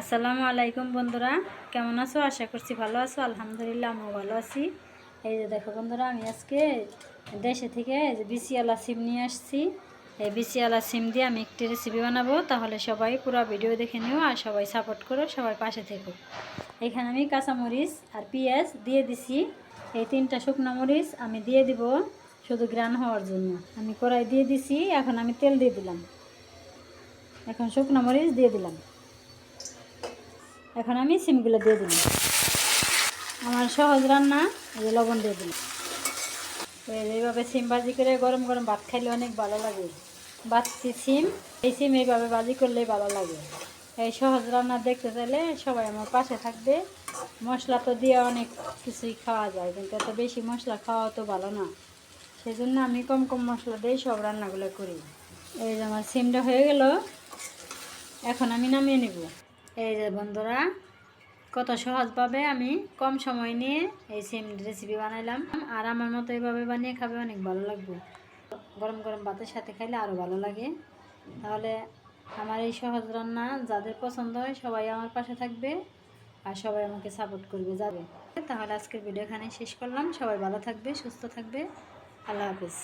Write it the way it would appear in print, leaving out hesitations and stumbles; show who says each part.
Speaker 1: আসসালামু আলাইকুম বন্ধুরা, কেমন আছো? আশা করছি ভালো আছো। আলহামদুলিল্লাহ আমিও ভালো আছি। এই যে দেখো বন্ধুরা, আমি আজকে দেশে থেকে যে বিসিওয়ালা সিম নিয়ে আসছি। এই বিসিওয়ালা সিম দিয়ে আমি একটি রেসিপি বানাবো। তাহলে সবাই পুরো ভিডিও দেখে নিও আর সবাই সাপোর্ট করো, সবাই পাশে থেকো। এখানে আমি কাঁচামরিচ আর পেঁয়াজ দিয়ে দিছি। এই তিনটা শুকনো মরিচ আমি দিয়ে দিব শুধু গ্রান হওয়ার জন্য। আমি কড়াই দিয়ে দিছি, এখন আমি তেল দিয়ে দিলাম। এখন শুকনো মরিচ দিয়ে দিলাম। এখন আমি সিমগুলো দিয়ে দিলাম। আমার সহজ রান্না, এই লবণ দিয়ে দিলাম। এইভাবে সিম ভাজি করে গরম গরম ভাত খাইলে অনেক ভালো লাগে। বাচ্চি সিম, এই সিম এইভাবে ভাজি করলে ভালো লাগে। এই সহজ রান্না দেখতে চাইলে সবাই আমার পাশে থাকবে। মশলা তো দিয়ে অনেক কিছুই খাওয়া যায়, কিন্তু এত বেশি মশলা খাওয়া তো ভালো না। সেই জন্য আমি কম কম মশলা দিয়ে সব রান্নাগুলো করি। এই যে আমার সিমটা হয়ে গেল, এখন আমি নামিয়ে নেব। এই যে বন্ধুরা, কত সহজভাবে আমি কম সময় নিয়ে এই সেম রেসিপি বানাইলাম। আর আমার মতো এইভাবে বানিয়ে খাবে, অনেক ভালো লাগবে। গরম গরম ভাতের সাথে খাইলে আরও ভালো লাগে। তাহলে আমার এই সহজ রান্না যাদের পছন্দ হয় সবাই আমার পাশে থাকবে আর সবাই আমাকে সাপোর্ট করবে যাবে। তাহলে আজকের ভিডিও এখানে শেষ করলাম। সবাই ভালো থাকবে, সুস্থ থাকবে। আল্লাহ হাফেজ।